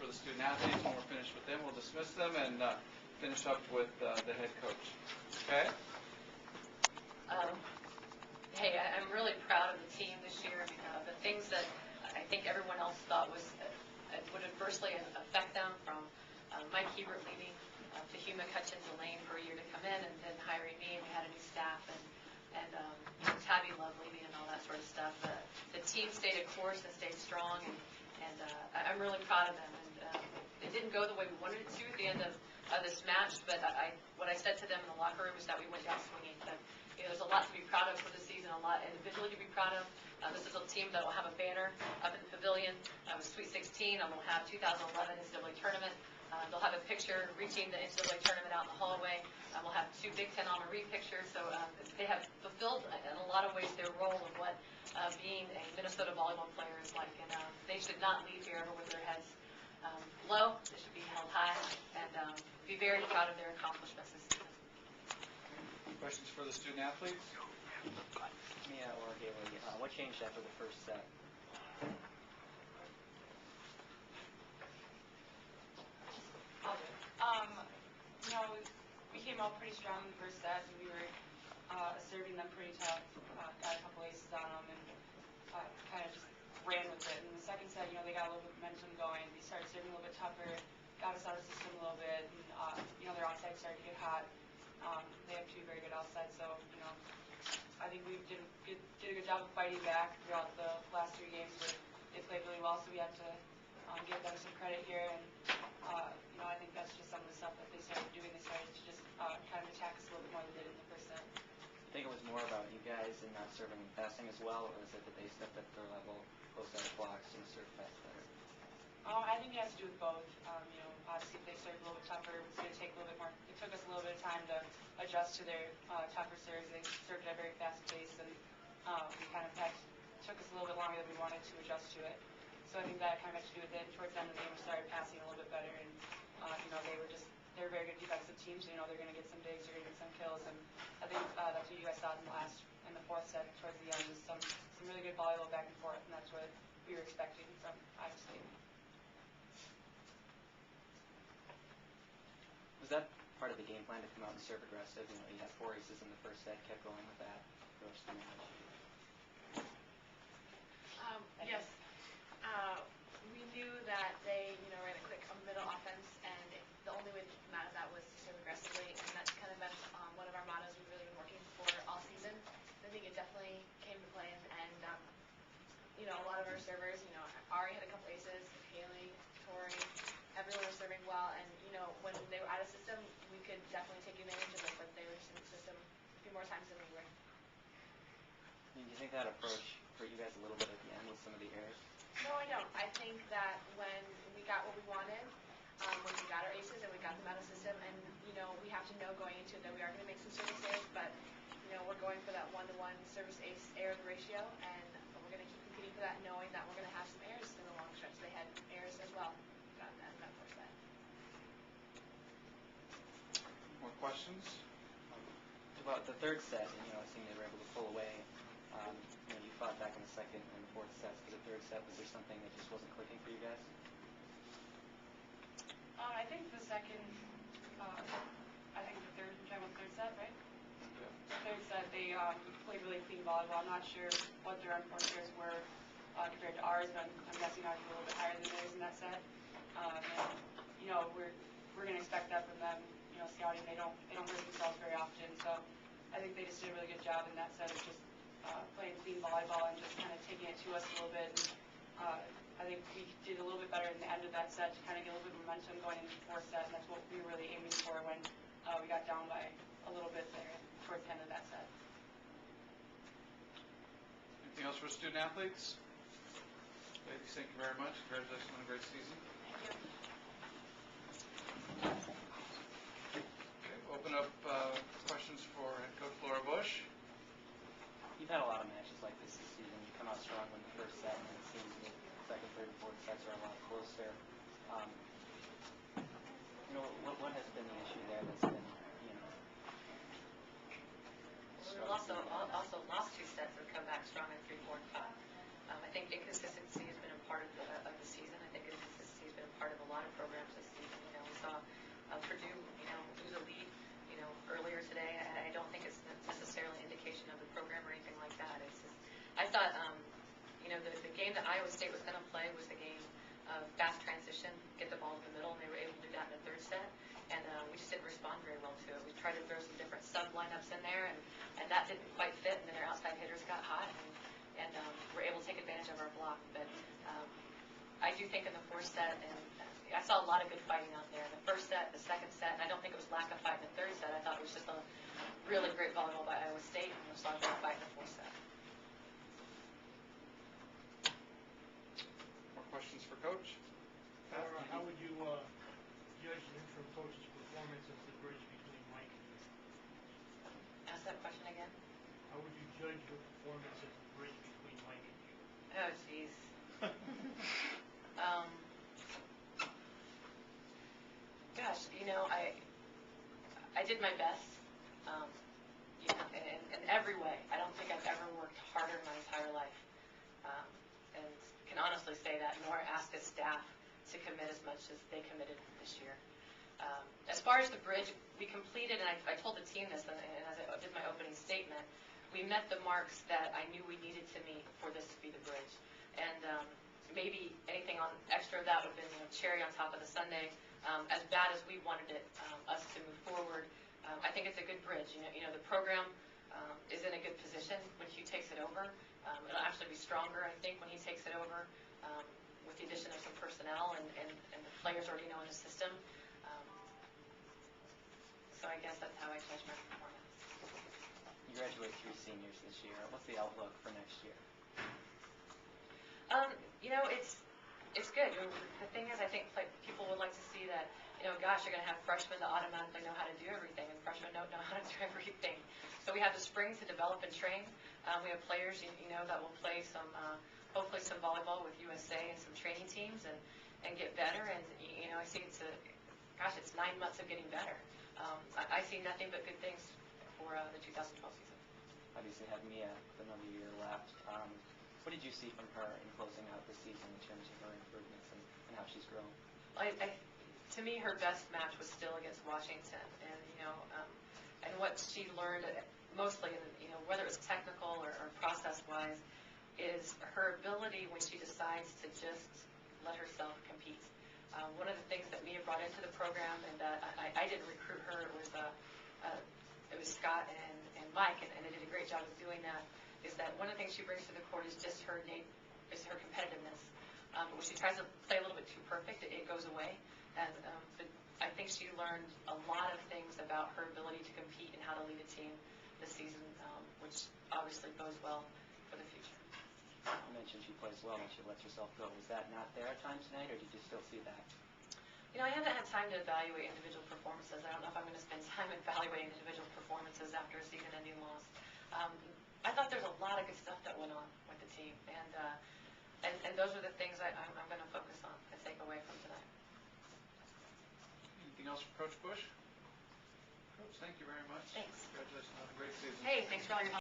for the student athletes. When we're finished with them, we'll dismiss them and finish up with the head coach. Okay? Hey, I'm really proud of the team this year. The things that I think everyone else thought would adversely affect them, from Mike Hebert leaving Fahima Hutchins-Elaine for a year to come in, and then hiring me, and we had a new staff, and Tabby Love leaving and all that sort of stuff. The team stayed a course and stayed strong, and I'm really proud of them. And it didn't go the way we wanted it to at the end of this match, but what I said to them in the locker room is that we went down swinging. But, there's a lot to be proud of for this season, a lot individually to be proud of. This is a team that will have a banner up in the pavilion with Sweet 16, and we'll have 2011 NCAA tournament. They'll have a picture reaching the NCAA tournament out in the hallway. We'll have 2 Big Ten honoree pictures. So they have fulfilled, in a lot of ways, their role of what being a Minnesota volleyball player is like. And they should not leave here ever with their heads low. They should be held high and be very proud of their accomplishments this season. Questions for the student athletes? Mia or Haley, what changed after the first set? We came out pretty strong in the first set, and we were serving them pretty tough. Got a couple aces on them, and kind of just ran with it. In the second set, they got a little bit of momentum going. They started serving a little bit tougher, got us out of the system a little bit, and their outside started to get hot. They have 2 very good outsides, so I think we did a good job of fighting back throughout the last 3 games. But they played really well, so we had to give them some credit here. And I think that's just some of the stuff that they started doing. They started to just kind of attack us a little bit more than they did in the first set. I think it was more about you guys and not serving and passing as well, or was it that they stepped up their level, closed out blocks, and served fast better? I think it has to do with both. Obviously, if they served a little bit tougher, it's going to take a little bit more. It took us a little bit of time to adjust to their tougher serves. They served at a very fast pace, and we kind of took us a little bit longer than we wanted to adjust to it. So I think that kind of had to do with it. Towards the end of the game, we started passing a little bit better, and they're a very good defensive team. So they're going to get some digs, they're going to get some kills, and I think that's what you guys saw in the 4th set towards the end was some really good volleyball back and forth, and that's what we were expecting from Iowa State. Was that part of the game plan to come out and serve aggressive? You had 4 aces in the first set, kept going with that for the rest of the match. Yes. We knew that they, ran a quick middle offense, and the only way to keep them out of that was to serve aggressively, and that's kind of been one of our mottos we've really been working for all season. I think it definitely came to play, and a lot of our servers, Ari had a couple aces, Haley, Tori, everyone was serving well, and when they were out of system, we could definitely take advantage of it, but they were in the system a few more times than we were. Do you think that approach hurt you guys a little bit at the end with some of the errors? No, I don't. I think that when we got what we wanted, when we got our aces and we got them out of system, and we have to know going into it that we are going to make some service errors, but we're going for that 1-to-1 service ace error ratio, and we're going to keep competing for that, knowing that we're going to have some errors in the long stretch. They had errors as well. Got that first set. More questions? About the 3rd set, seeing they were able to pull away. You fought back in the 2nd and the 4th sets. For the 3rd set, was there something that just wasn't clicking for you guys? I think the second, the third set, right? Yeah. The 3rd set, they played really clean volleyball. I'm not sure what their unforced errors were compared to ours, but I'm guessing ours were a little bit higher than theirs in that set. We're going to expect that from them. Scouting, they don't hurt themselves very often, so I think they just did a really good job in that set of just playing clean volleyball and just kind of taking it to us a little bit. And, I think we did a little bit better in the end of that set to kind of get a little bit of momentum going into the 4th set, and that's what we were really aiming for when we got down by a little bit there towards the end of that set. Anything else for student athletes? Ladies, thank you very much. Congratulations on a great season. Thank you. Okay, open up questions for head coach Laura Bush. You've had a lot of matches like this season. You come out strong in the first set, and it seems that second, third, and 4th sets are a lot closer. What has been the issue there that's been, We've also lost 2 sets and come back strong in 3, 4, and 5. I think inconsistency has been a part of the season. I think inconsistency has been a part of a lot of Purdue, lose a lead, earlier today. I don't think it's necessarily an indication of the program or anything like that. It's just, I thought, the game that Iowa State was going to play was the game of fast transition, get the ball in the middle, and they were able to do that in the third set. And we just didn't respond very well to it. We tried to throw some different sub lineups in there, and that didn't quite fit. And then their outside hitters got hot, and were able to take advantage of our block. But I do think in the fourth set, and I saw a lot of good fighting out there. The first set, the second set, and I don't think it was lack of fight in the third set. I thought it was just a really great volleyball by Iowa State, and we saw a great fight in the fourth set. More questions for Coach? Laura, how would you judge the interim coach's performance as the bridge between Mike and you? Ask that question again. How would you judge her performance as the bridge between Mike and you? Oh, jeez. Gosh, I did my best. In every way. I don't think I've ever worked harder in my entire life, and can honestly say that. Nor ask a staff to commit as much as they committed this year. As far as the bridge, we completed, and I told the team this, and as I did my opening statement, we met the marks that I knew we needed to meet for this to be the bridge. And maybe anything on extra of that would have been cherry on top of the sundae. As bad as we wanted us to move forward, I think it's a good bridge. The program is in a good position when Hugh takes it over. It'll actually be stronger, I think, when he takes it over, with the addition of some personnel and the players already know in the system. So I guess that's how I judge my performance. You graduate 3 seniors this year. What's the outlook for next year? It's good. The thing is, I think people would like to see that, gosh, you're going to have freshmen that automatically know how to do everything, and freshmen don't know how to do everything. So we have the spring to develop and train. We have players, that will play some, hopefully some volleyball with USA and some training teams and get better. And, I see it's 9 months of getting better. I see nothing but good things for the 2012 season. Obviously have Mia with another year left. What did you see from her in closing out the season in terms of her improvements and how she's grown? To me, her best match was still against Washington, and and what she learned mostly, whether it was technical or process-wise, is her ability when she decides to just let herself compete. One of the things that Mia brought into the program, and I didn't recruit her, it was Scott and Mike, and they did a great job of doing that. Is that one of the things she brings to the court is just her competitiveness. But when she tries to play a little bit too perfect, it goes away. And but I think she learned a lot of things about her ability to compete and how to lead a team this season, which obviously bodes well for the future. You mentioned she plays well and she lets herself go. Was that not there at times tonight, or did you still see that? I haven't had time to evaluate individual performances. I don't know if I'm going to spend time evaluating individual performances after a season-ending loss. I thought there's a lot of good stuff that went on with the team, and those are the things I'm going to focus on and take away from tonight. Anything else for Coach Bush? Coach, thank you very much. Thanks. Congratulations on a great season. Hey, thanks for all your help.